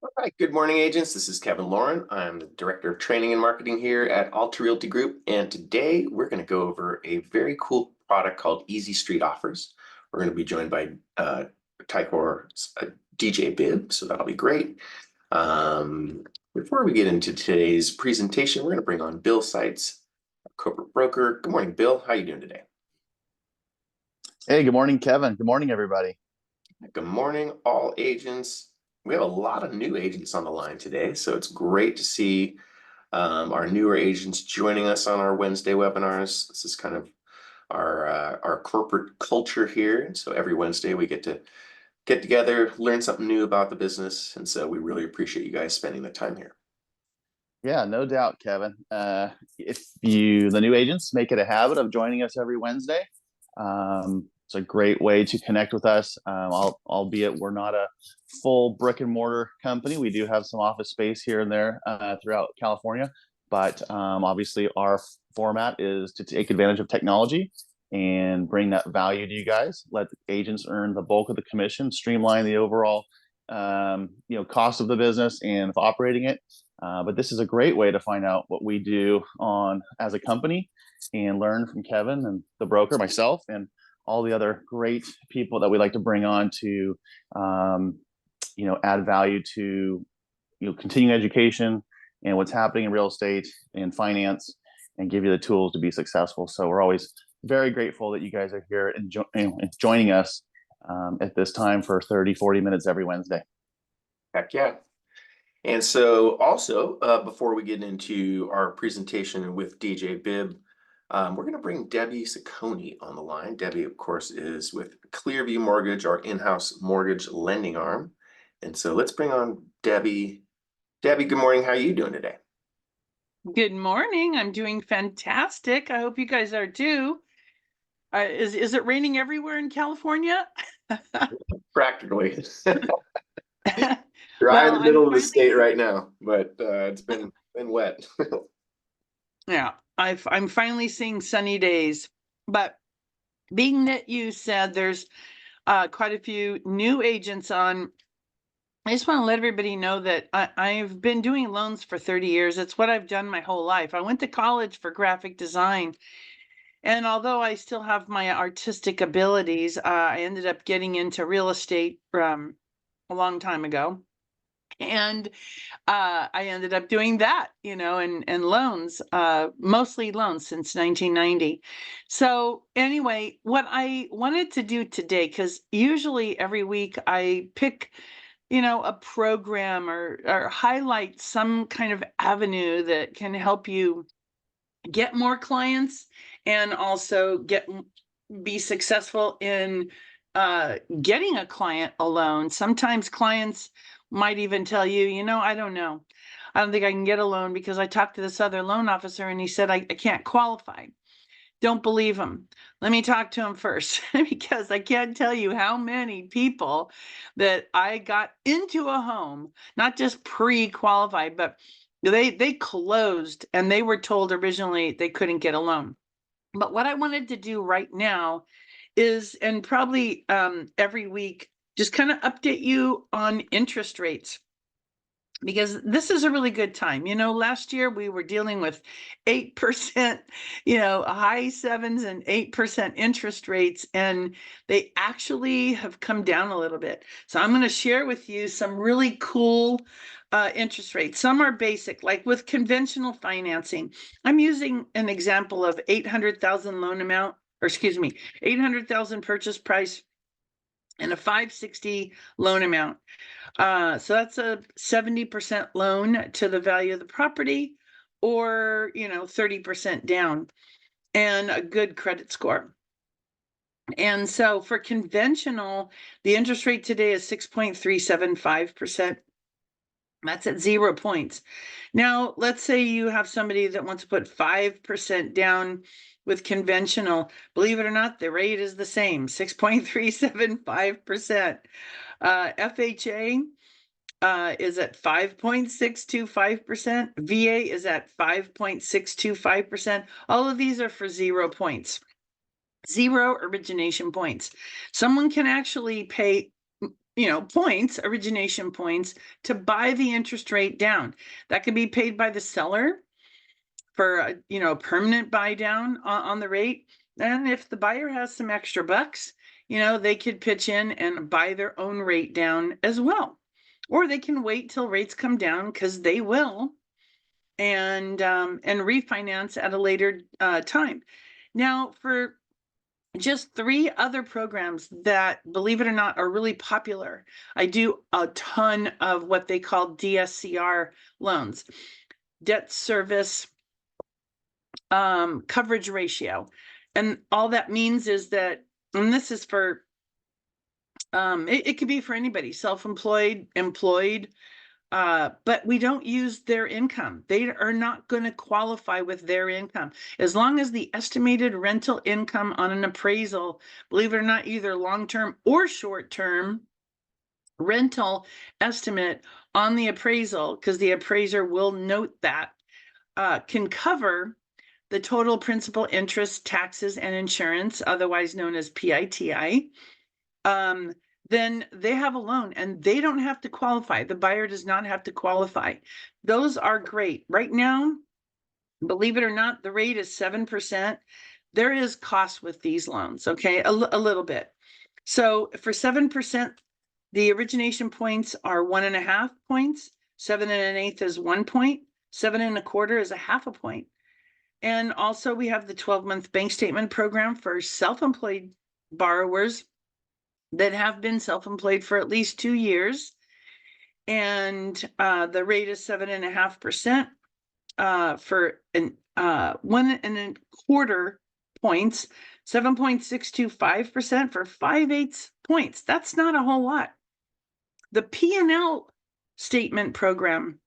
All right, good morning, agents. This is Kevin Lauren. I'm the Director of Training and Marketing here at Alta Realty Group. And today we're going to go over a very cool product called Easy Street Offers. We're going to be joined by Tycor's DJ Bibb, so that'll be great. Before we get into today's presentation, we're going to bring on Bill Seitz, our corporate broker. Good morning, Bill. How are you doing today? Hey, good morning, Kevin. Good morning, everybody. Good morning, all agents. We have a lot of new agents on the line today, so it's great to see our newer agents joining us on our Wednesday webinars. This is kind of our corporate culture here. And so every Wednesday we get to get together, learn something new about the business. And so we really appreciate you guys spending the time here. Yeah, no doubt, Kevin. If the new agents, make it a habit of joining us every Wednesday. It's a great way to connect with us, albeit we're not a full brick and mortar company. We do have some office space here and there throughout California, but obviously our format is to take advantage of technology and bring that value to you guys. Let the agents earn the bulk of the commission, streamline the overall cost of the business and of operating it. But this is a great way to find out what we do as a company and learn from Kevin and the broker, myself, and all the other great people that we like to bring on to, add value to, continuing education and what's happening in real estate and finance, and give you the tools to be successful. So we're always very grateful that you guys are here and joining us at this time for 30, 40 minutes every Wednesday. Heck yeah. And so also, before we get into our presentation with DJ Bibb, we're going to bring Debbie Ciccone on the line. Debbie, of course, is with Clearview Mortgage, our in-house mortgage lending arm. And so let's bring on Debbie. Debbie, good morning. How are you doing today? Good morning. I'm doing fantastic. I hope you guys are too. Is it raining everywhere in California? Practically. Dry in the middle of the state right now, but it's been wet. Yeah, I'm finally seeing sunny days. But being that you said there's quite a few new agents on, I just want to let everybody know that I've been doing loans for 30 years. It's what I've done my whole life. I went to college for graphic design. And although I still have my artistic abilities, I ended up getting into real estate a long time ago. And I ended up doing that, and loans, mostly loans since 1990. So anyway, what I wanted to do today, because usually every week I pick, a program or highlight some kind of avenue that can help you get more clients and also be successful in getting a client a loan. Sometimes clients might even tell you, I don't know. I don't think I can get a loan because I talked to this other loan officer and he said I can't qualify. Don't believe him. Let me talk to him first because I can't tell you how many people that I got into a home, not just pre-qualified, but they closed and they were told originally they couldn't get a loan. But what I wanted to do right now is, and probably every week, just kind of update you on interest rates, because this is a really good time. Last year we were dealing with 8%, high 7s and 8% interest rates, and they actually have come down a little bit. So I'm going to share with you some really cool interest rates. Some are basic, like with conventional financing. I'm using an example of 800,000 loan amount, or excuse me, 800,000 purchase price and a 560 loan amount. So that's a 70% loan to the value of the property, or 30% down, and a good credit score. And so for conventional, the interest rate today is 6.375%. That's at 0 points. Now, let's say you have somebody that wants to put 5% down with conventional. Believe it or not, the rate is the same, 6.375%. FHA is at 5.625%. VA is at 5.625%. All of these are for 0 points, 0 origination points. Someone can actually pay points, origination points, to buy the interest rate down. That can be paid by the seller for a permanent buy down on the rate. And if the buyer has some extra bucks, they could pitch in and buy their own rate down as well. Or they can wait till rates come down, because they will, and refinance at a later time. Now, for just 3 other programs that, believe it or not, are really popular, I do a ton of what they call DSCR loans, debt service coverage ratio. And all that means is that, and this is for, it could be for anybody, self-employed, employed, but we don't use their income. They are not going to qualify with their income. As long as the estimated rental income on an appraisal, believe it or not, either long-term or short-term rental estimate on the appraisal, because the appraiser will note that, can cover the total principal, interest, taxes, and insurance, otherwise known as PITI, then they have a loan and they don't have to qualify. The buyer does not have to qualify. Those are great. Right now, believe it or not, the rate is 7%. There is cost with these loans, okay? A little bit. So for 7%, the origination points are 1.5 points. 7 1/8 is 1 point. 7 1/4 is 0.5 point. And also we have the 12-month bank statement program for self-employed borrowers that have been self-employed for at least 2 years. And the rate is 7.5% for 1.25 points, 7.625% for 5/8 points. That's not a whole lot. The P&L statement program,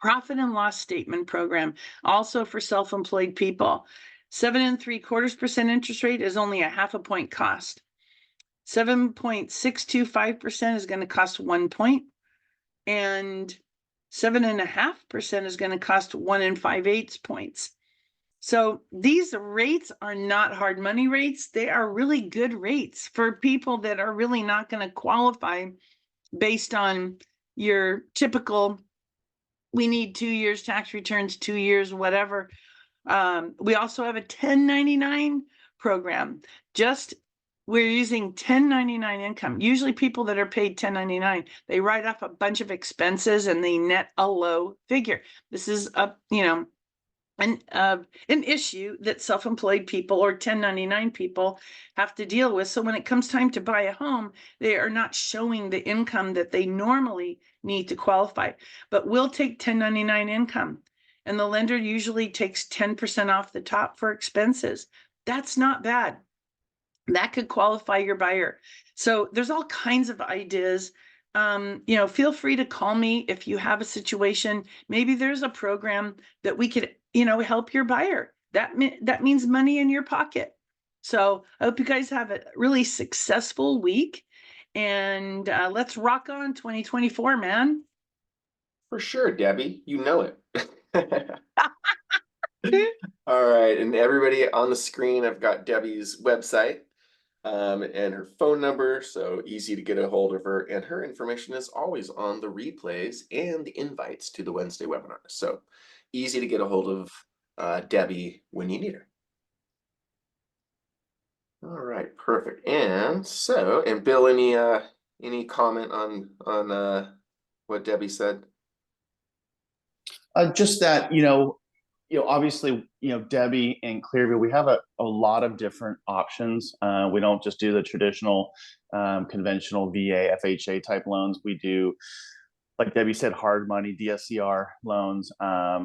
profit and loss statement program, also for self-employed people, 7.75% interest rate is only 0.5 point cost. 7.625% is going to cost 1 point, and 7.5% is going to cost 1 5/8 points. So these rates are not hard money rates. They are really good rates for people that are really not going to qualify based on your typical, we need 2 years tax returns, 2 years, whatever. We also have a 1099 program. We're using 1099 income. Usually people that are paid 1099, they write off a bunch of expenses and they net a low figure. This is an issue that self-employed people or 1099 people have to deal with. So when it comes time to buy a home, they are not showing the income that they normally need to qualify. But we'll take 1099 income, and the lender usually takes 10% off the top for expenses. That's not bad. That could qualify your buyer. So there's all kinds of ideas. Feel free to call me if you have a situation. Maybe there's a program that we could, help your buyer. That means money in your pocket. So I hope you guys have a really successful week, and let's rock on 2024, man. For sure, Debbie, you know it. All right, and everybody on the screen, I've got Debbie's website and her phone number, so easy to get a hold of her. And her information is always on the replays and the invites to the Wednesday webinar. So easy to get a hold of Debbie when you need her. All right, perfect. And Bill, any comment on what Debbie said? Just that, obviously, Debbie and Clearview, we have a lot of different options. We don't just do the traditional conventional VA, FHA type loans. We do, like Debbie said, hard money, DSCR loans,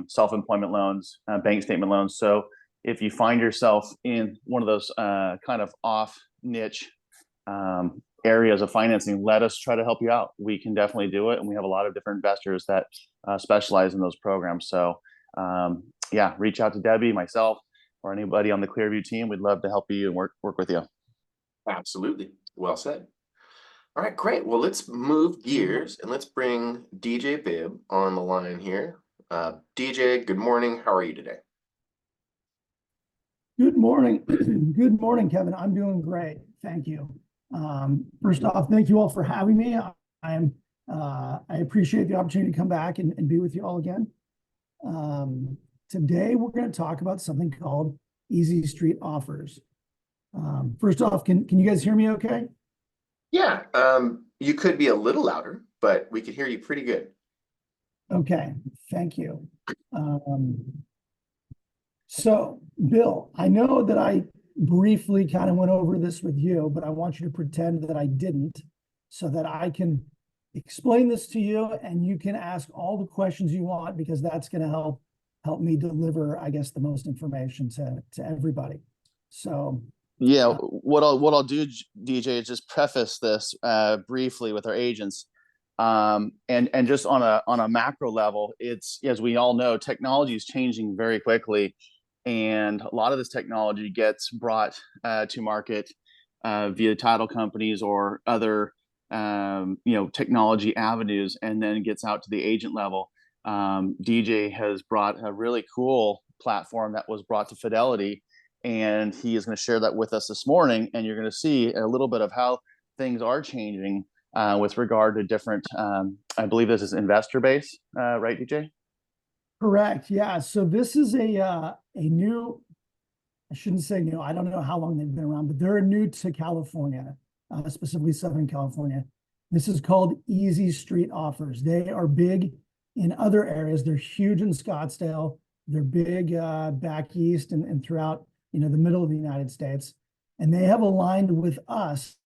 self-employment loans, bank statement loans. So if you find yourself in one of those kind of off niche areas of financing, let us try to help you out. We can definitely do it. And we have a lot of different investors that specialize in those programs. So yeah, reach out to Debbie, myself, or anybody on the Clearview team. We'd love to help you and work with you. Absolutely. Well said. All right, great. Well, let's move gears and let's bring DJ Bibb on the line here. DJ, good morning. How are you today? Good morning. Good morning, Kevin. I'm doing great. Thank you. First off, thank you all for having me. I appreciate the opportunity to come back and be with you all again. Today, we're going to talk about something called Easy Street Offers. First off, can you guys hear me okay? Yeah, you could be a little louder, but we can hear you pretty good. Okay, thank you. So, Bill, I know that I briefly kind of went over this with you, but I want you to pretend that I didn't so that I can explain this to you and you can ask all the questions you want, because that's going to help me deliver, I guess, the most information to everybody. So Yeah, what I'll do, DJ, is just preface this briefly with our agents. And just on a macro level, it's, as we all know, technology is changing very quickly, and a lot of this technology gets brought to market via title companies or other technology avenues, and then gets out to the agent level. DJ has brought a really cool platform that was brought to Fidelity, and he is going to share that with us this morning, and you're going to see a little bit of how things are changing with regard to different, I believe this is investor base, right, DJ? correct. Yeah. So this is a new, I shouldn't say new, I don't know how long they've been around, but they're new to California, specifically Southern California. This is called Easy Street Offers. They are big in other areas. They're huge in Scottsdale. They're big back east and throughout, the middle of the United States. And they have aligned with us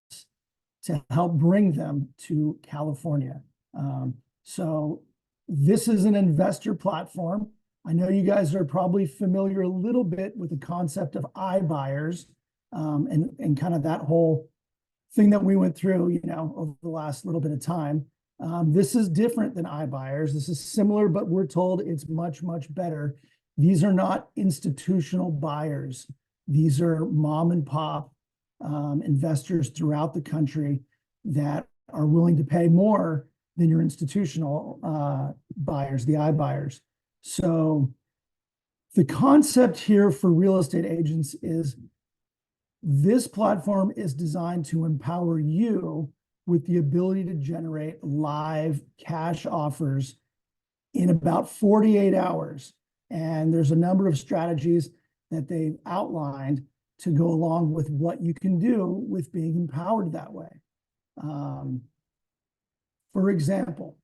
to help bring them to California. So this is an investor platform. I know you guys are probably familiar a little bit with the concept of iBuyers, and kind of that whole thing that we went through, over the last little bit of time. This is different than iBuyers. This is similar, but we're told it's much, much better. These are not institutional buyers. These are mom and pop investors throughout the country that are willing to pay more than your institutional buyers, the iBuyers. So the concept here for real estate agents is this platform is designed to empower you with the ability to generate live cash offers in about 48 hours. And there's a number of strategies that they've outlined to go along with what you can do with being empowered that way. For example,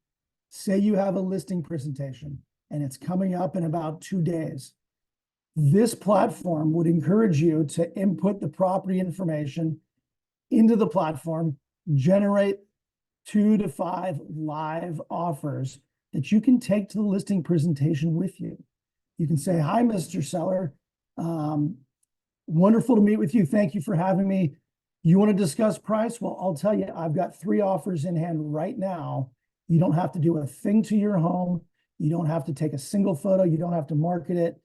say you have a listing presentation and it's coming up in about 2 days. This platform would encourage you to input the property information into the platform, generate 2 to 5 live offers that you can take to the listing presentation with you. You can say, "Hi, Mr. Seller. Wonderful to meet with you. Thank you for having me. You want to discuss price? Well, I'll tell you, I've got 3 offers in hand right now. You don't have to do a thing to your home. You don't have to take a single photo. You don't have to market it.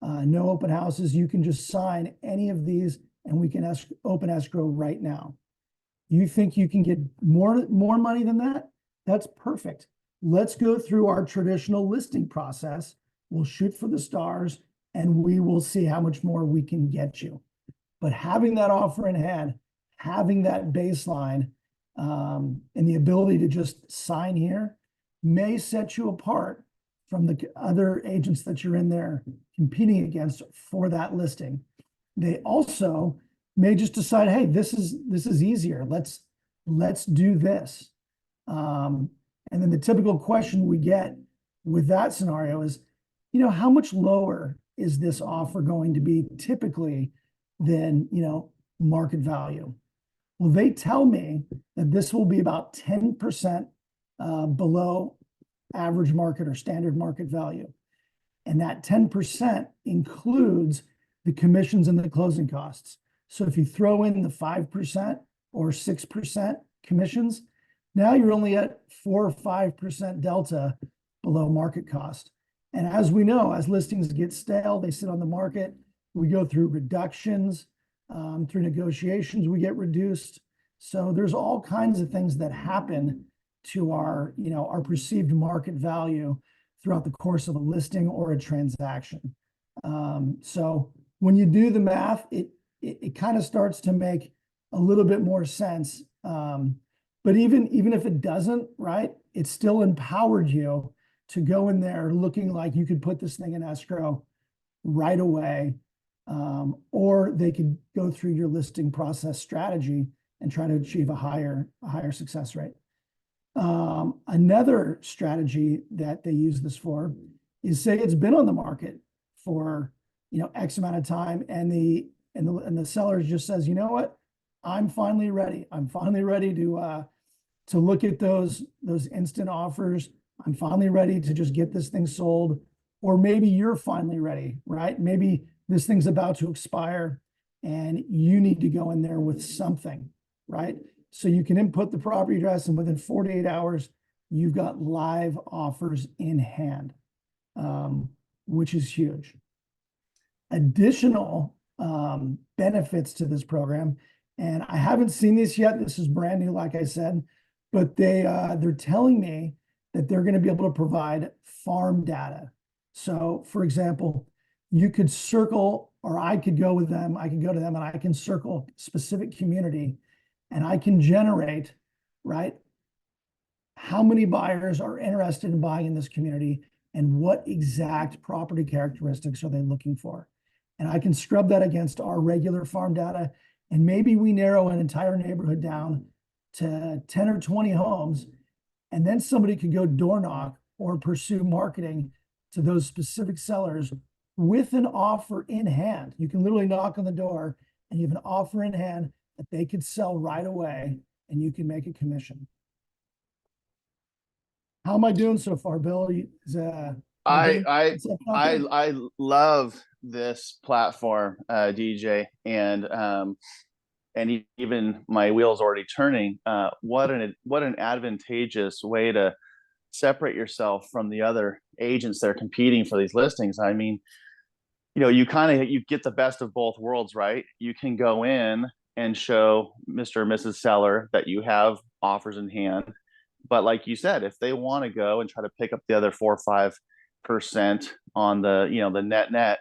No open houses. You can just sign any of these and we can open escrow right now. You think you can get more money than that? That's perfect. Let's go through our traditional listing process. We'll shoot for the stars and we will see how much more we can get you." But having that offer in hand, having that baseline, and the ability to just sign here may set you apart from the other agents that you're in there competing against for that listing. They also may just decide, "Hey, this is easier. Let's do this." And then the typical question we get with that scenario is, how much lower is this offer going to be typically than, market value? Well, they tell me that this will be about 10% below average market or standard market value. And that 10% includes the commissions and the closing costs. So if you throw in the 5% or 6% commissions, now you're only at 4 or 5% delta below market cost. And as we know, as listings get stale, they sit on the market. We go through reductions, through negotiations, we get reduced. So there's all kinds of things that happen to our perceived market value throughout the course of a listing or a transaction. So when you do the math, it kind of starts to make a little bit more sense. But even if it doesn't, right, it still empowered you to go in there looking like you could put this thing in escrow right away. Or they could go through your listing process strategy and try to achieve a higher success rate. Another strategy that they use this for is, say it's been on the market for, X amount of time, and the seller just says, you know what, I'm finally ready. I'm finally ready to look at those instant offers. I'm finally ready to just get this thing sold. Or maybe you're finally ready, right? Maybe this thing's about to expire and you need to go in there with something, right? So you can input the property address, and within 48 hours, you've got live offers in hand, which is huge. Additional benefits to this program, and I haven't seen this yet. This is brand new, like I said, but they're telling me that they're going to be able to provide farm data. So, for example, you could circle, or I could go with them. I could go to them and I can circle specific community, and I can generate, right, how many buyers are interested in buying in this community and what exact property characteristics are they looking for. And I can scrub that against our regular farm data, and maybe we narrow an entire neighborhood down to 10 or 20 homes, and then somebody could go door knock or pursue marketing to those specific sellers with an offer in hand. You can literally knock on the door and you have an offer in hand that they could sell right away, and you can make a commission. How am I doing so far, Bill? I love this platform, DJ, and even my wheels already turning. What an advantageous way to separate yourself from the other agents that are competing for these listings. I mean, you get the best of both worlds, right? You can go in and show Mr. or Mrs. Seller that you have offers in hand. But like you said, if they want to go and try to pick up the other 4 or 5% on the net,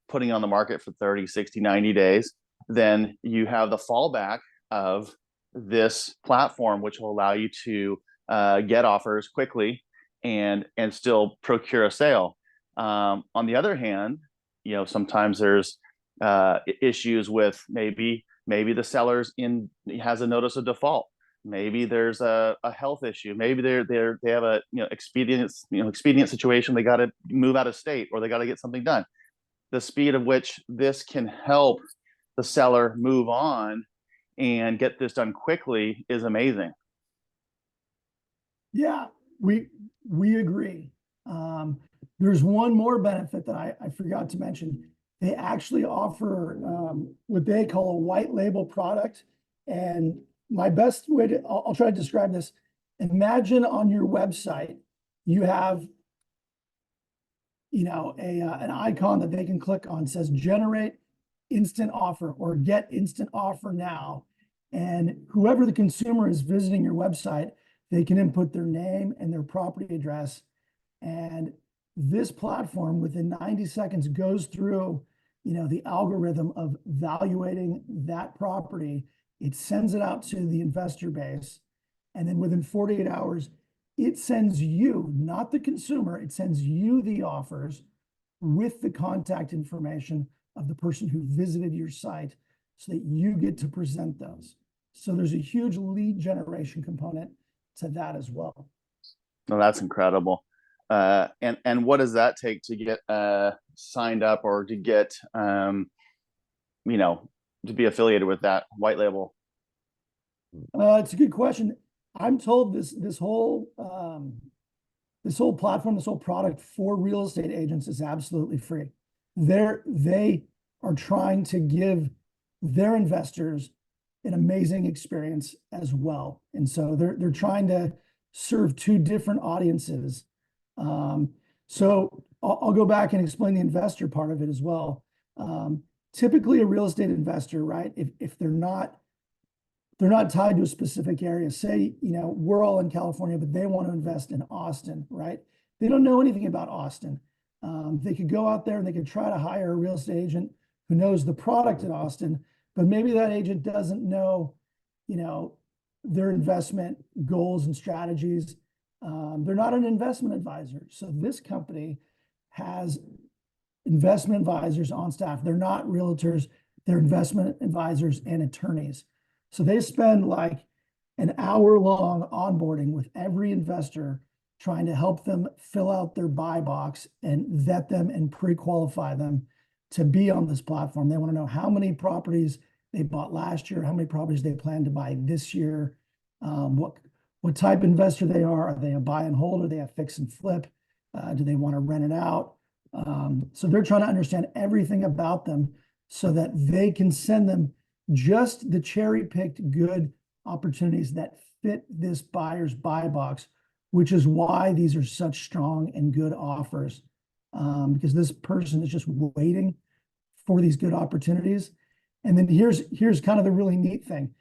putting on the market for 30, 60, 90 days, then you have the fallback of this platform, which will allow you to get offers quickly and still procure a sale. On the other hand, sometimes there's issues with maybe the seller's has a notice of default. Maybe there's a health issue. Maybe they have a expedient situation. They got to move out of state, or they got to get something done. The speed of which this can help the seller move on and get this done quickly is amazing. Yeah, we agree. There's one more benefit that I forgot to mention. They actually offer what they call a white label product. And my best way to, I'll try to describe this. Imagine on your website, you have, an icon that they can click on, says generate instant offer or get instant offer now. And whoever the consumer is visiting your website, they can input their name and their property address. And this platform within 90 seconds goes through, the algorithm of evaluating that property. It sends it out to the investor base. And then within 48 hours, it sends you, not the consumer, it sends you the offers with the contact information of the person who visited your site so that you get to present those. So there's a huge lead generation component to that as well. No, that's incredible. And what does that take to get signed up or to get to be affiliated with that white label? It's a good question. I'm told this whole platform, this whole product for real estate agents is absolutely free. They are trying to give their investors an amazing experience as well. And so they're trying to serve two different audiences. So I'll go back and explain the investor part of it as well. Typically a real estate investor, right? If they're not tied to a specific area, say, we're all in California, but they want to invest in Austin, right? They don't know anything about Austin. They could go out there and they could try to hire a real estate agent who knows the product in Austin, but maybe that agent doesn't know, you know, their investment goals and strategies. They're not an investment advisor. So this company has investment advisors on staff. They're not realtors, they're investment advisors and attorneys. So they spend like an hour-long onboarding with every investor, trying to help them fill out their buy box and vet them and pre-qualify them to be on this platform. They want to know how many properties they bought last year, how many properties they plan to buy this year, what type of investor they are. Are they a buy and hold? Are they a fix and flip? Do they want to rent it out? So they're trying to understand everything about them so that they can send them just the cherry-picked good opportunities that fit this buyer's buy box, which is why these are such strong and good offers. Because this person is just waiting for these good opportunities. And then here's kind of the really neat thing.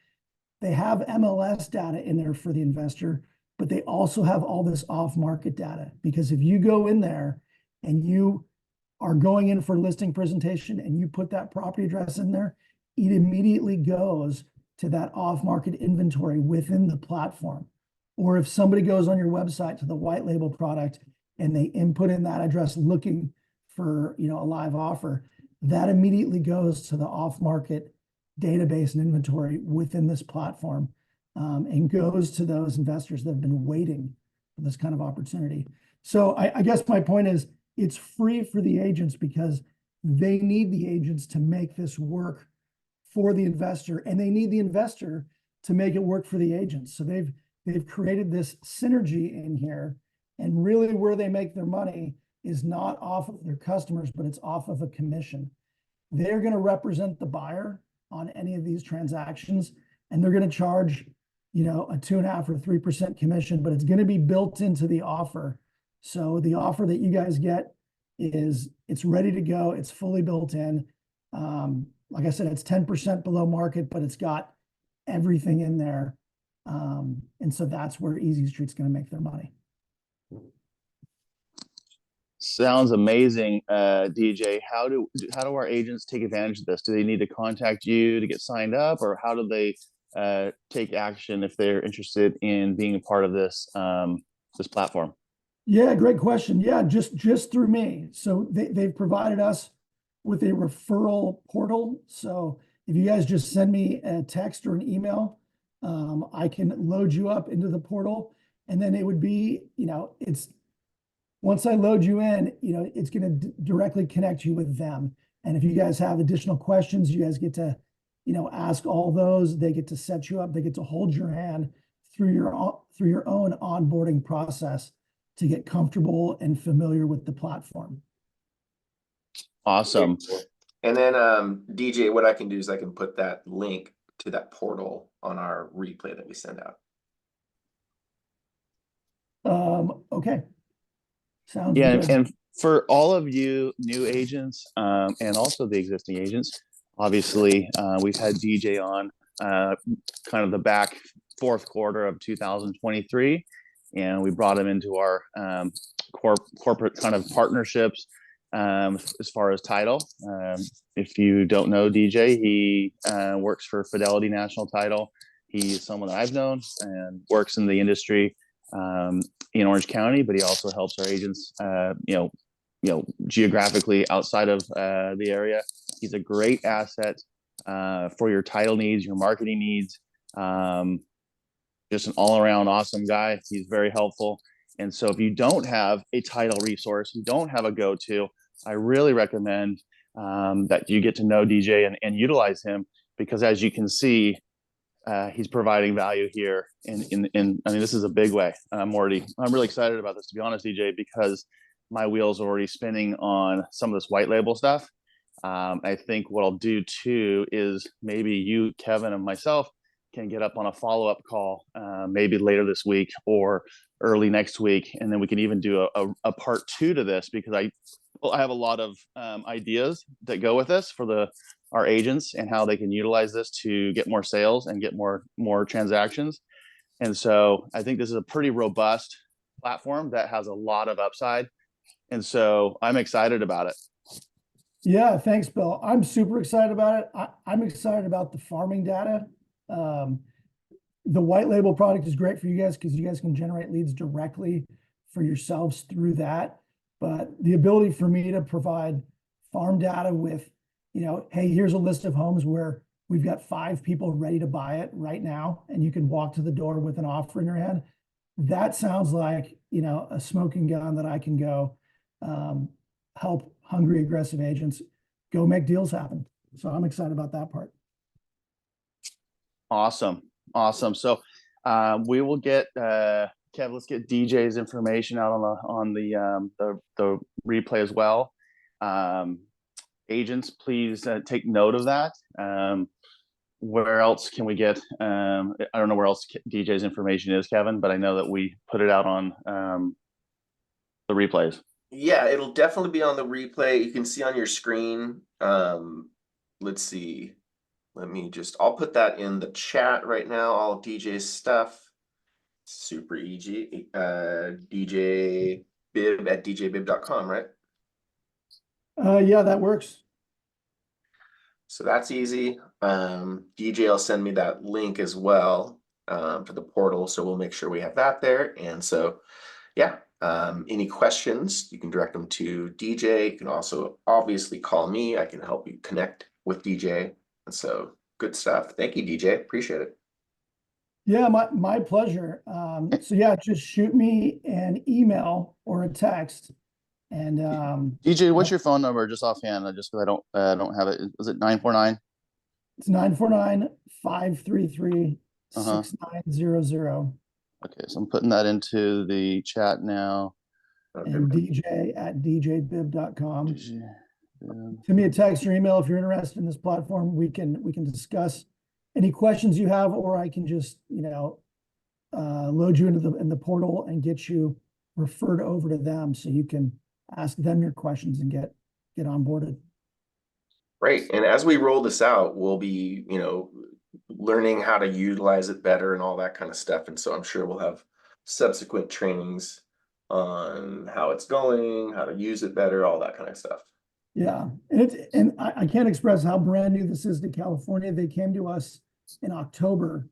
They have MLS data in there for the investor, but they also have all this off-market data. Because if you go in there and you are going in for listing presentation and you put that property address in there, it immediately goes to that off-market inventory within the platform. Or if somebody goes on your website to the white label product and they input in that address looking for, you know, a live offer, that immediately goes to the off-market database and inventory within this platform, and goes to those investors that have been waiting for this kind of opportunity. So I guess my point is, it's free for the agents because they need the agents to make this work for the investor, and they need the investor to make it work for the agents. So they've created this synergy in here, and really where they make their money is not off of their customers, but it's off of a commission. They're going to represent the buyer on any of these transactions, and they're going to charge, you know, a 2.5 or 3% commission, but it's going to be built into the offer. So the offer that you guys get it's ready to go. It's fully built in. Like I said, it's 10% below market, but it's got everything in there. And so that's where Easy Street's going to make their money. Sounds amazing, DJ. How do our agents take advantage of this? Do they need to contact you to get signed up, or how do they take action if they're interested in being a part of this this platform? Yeah, great question. Yeah, just through me. So they've provided us with a referral portal. So if you guys just send me a text or an email, I can load you up into the portal, and then it would be, you know, once I load you in, you know, it's going to directly connect you with them. And if you guys have additional questions, you guys get to, you know, ask all those. They get to set you up. They get to hold your hand through your own onboarding process to get comfortable and familiar with the platform. Awesome. And then DJ, what I can do is I can put that link to that portal on our replay that we send out. Okay. Sounds Yeah, good. and for all of you new agents, and also the existing agents, obviously we've had DJ on kind of the back fourth quarter of 2023, and we brought him into our corporate kind of partnerships as far as title. If you don't know DJ, he works for Fidelity National Title. He's someone that I've known and works in the industry in Orange County, but he also helps our agents, you know, geographically outside of the area. He's a great asset for your title needs, your marketing needs. Just an all-around awesome guy. He's very helpful. And so if you don't have a title resource, you don't have a go-to, I really recommend that you get to know DJ and utilize him, because as you can see, he's providing value here. And I mean, this is a big way. I'm really excited about this, to be honest, DJ, because my wheels are already spinning on some of this white label stuff. I think what I'll do too is maybe you, Kevin, and myself can get up on a follow-up call, maybe later this week or early next week, and then we can even do a part 2 to this, because I have a lot of ideas that go with this for our agents and how they can utilize this to get more sales and get more transactions. And so I think this is a pretty robust platform that has a lot of upside, and so I'm excited about it. Yeah, thanks, Bill. I'm super excited about it. I'm excited about the farming data. Um, the white label product is great for you guys because you guys can generate leads directly for yourselves through that. But the ability for me to provide farm data with, hey, here's a list of homes where we've got 5 people ready to buy it right now, and you can walk to the door with an offer in your hand. That sounds like, a smoking gun that I can go help hungry, aggressive agents go make deals happen. So I'm excited about that part. Awesome. So we will get Kev, let's get DJ's information out on the replay as well. Agents, please take note of that. Where else can we get I don't know where else DJ's information is, Kevin, but I know that we put it out on the replays. Yeah, it'll definitely be on the replay. You can see on your screen. Let's see. I'll put that in the chat right now, all of DJ's stuff. Super easy. DJ Bibb at djbibb.com, right? Yeah, that works. So that's easy. DJ will send me that link as well for the portal. So we'll make sure we have that there. And so, yeah, any questions, you can direct them to DJ. You can also obviously call me. I can help you connect with DJ. And so good stuff. Thank you, DJ. Appreciate it. Yeah, my pleasure. So yeah, just shoot me an email or a text. And DJ, what's your phone number just offhand? Just because I don't have it. Is it 949? it's 949-533-6900. Okay, so I'm putting that into the chat now. And DJ at djbibb.com. Send Send me a text or email if you're interested in this platform. We can discuss any questions you have, or I can just load you into the portal and get you referred over to them so you can ask them your questions and get onboarded. Great. And as we roll this out, we'll be, learning how to utilize it better and all that kind of stuff. And so I'm sure we'll have subsequent trainings on how it's going, how to use it better, all that kind of stuff. Yeah. And I can't express how brand new this is to California. They came to us in October,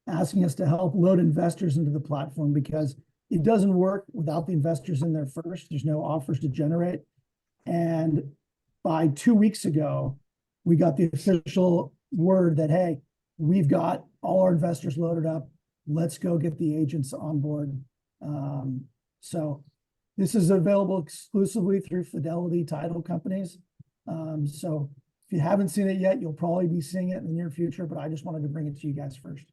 asking us to help load investors into the platform because it doesn't work without the investors in there first. There's no offers to generate. And by 2 weeks ago, we got the official word that, hey, we've got all our investors loaded up. Let's go get the agents on board. So this is available exclusively through Fidelity Title companies. So if you haven't seen it yet, you'll probably be seeing it in the near future, but I just wanted to bring it to you guys first.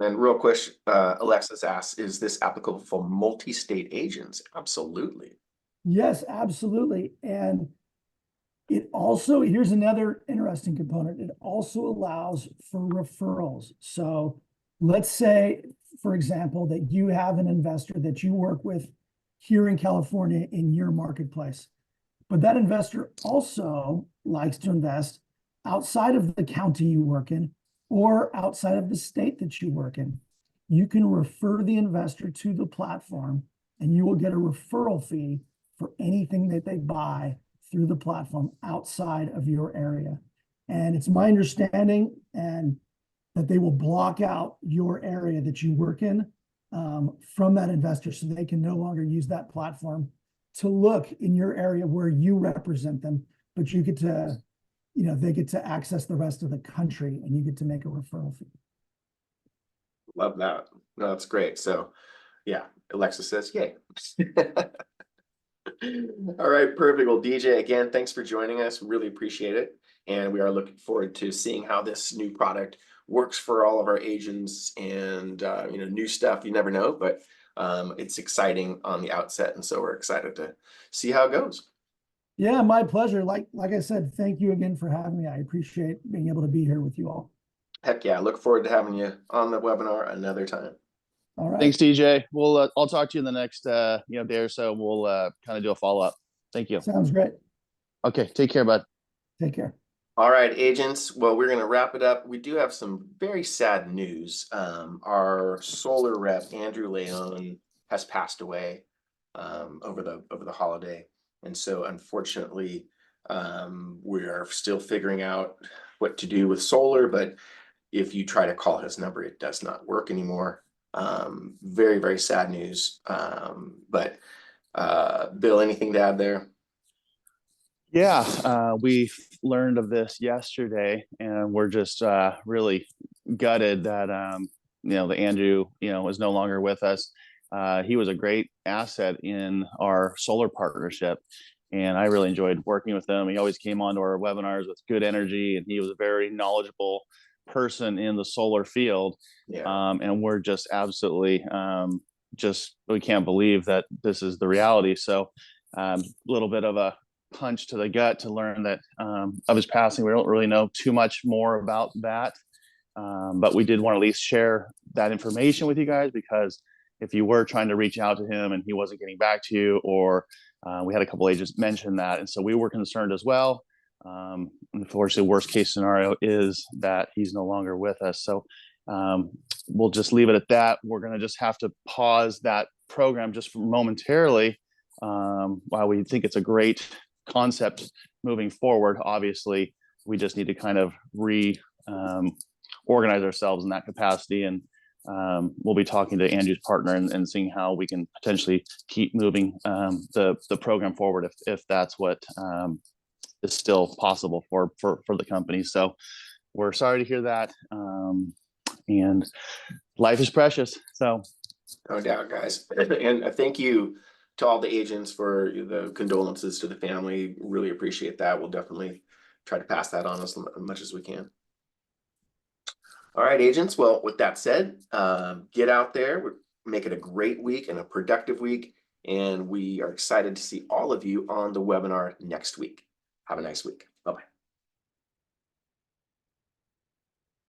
And real quick, Alexis asks, is this applicable for multi-state agents? Absolutely. Yes, absolutely. And it also, here's another interesting component. It also allows for referrals. So let's say, for example, that you have an investor that you work with here in California in your marketplace, but that investor also likes to invest outside of the county you work in or outside of the state that you work in. You can refer the investor to the platform and you will get a referral fee for anything that they buy through the platform outside of your area. And it's my understanding and that they will block out your area that you work in from that investor so they can no longer use that platform to look in your area where you represent them, but you get to, they get to access the rest of the country and you get to make a referral fee. Love that. No, that's great. So yeah, Alexa says, yay. All right, perfect. Well, DJ, again, thanks for joining us. Really appreciate it. And we are looking forward to seeing how this new product works for all of our agents and, new stuff. You never know, but it's exciting on the outset. And so we're excited to see how it goes. Yeah, my pleasure. Like I said, thank you again for having me. I appreciate being able to be here with you all. Heck yeah. I look forward to having you on the webinar another time. All right. Thanks, DJ. We'll I'll talk to you in the next day or so. We'll kind of do a follow-up. Thank you. Sounds great. Okay, take care, bud. Take care. All right, agents. Well, we're going to wrap it up. We do have some very sad news. Our solar rep, Andrew Leon, has passed away over the holiday. And so unfortunately, we are still figuring out what to do with solar, but if you try to call his number, it does not work anymore. Very, very sad news. But Bill, anything to add there? Yeah, we learned of this yesterday, and we're just really gutted that the Andrew is no longer with us. He was a great asset in our solar partnership, and I really enjoyed working with him. He always came onto our webinars with good energy, and he was a very knowledgeable person in the solar field. Yeah. And we're just absolutely we can't believe that this is the reality. So a little bit of a punch to the gut to learn that of his passing. We don't really know too much more about that, but we did want to at least share that information with you guys, because if you were trying to reach out to him and he wasn't getting back to you, or we had a couple agents mention that, and so we were concerned as well. Unfortunately, worst case scenario is that he's no longer with us. So we'll just leave it at that. We're going to just have to pause that program just momentarily while we think it's a great concept moving forward. Obviously, we just need to kind of organize ourselves in that capacity, and we'll be talking to Andrew's partner and seeing how we can potentially keep moving the program forward if that's what is still possible for the company. So we're sorry to hear that, and life is precious. So no doubt, guys. And thank you to all the agents for the condolences to the family. Really appreciate that. We'll definitely try to pass that on as much as we can. All right, agents. Well, with that said, get out there, make it a great week and a productive week. And we are excited to see all of you on the webinar next week. Have a nice week.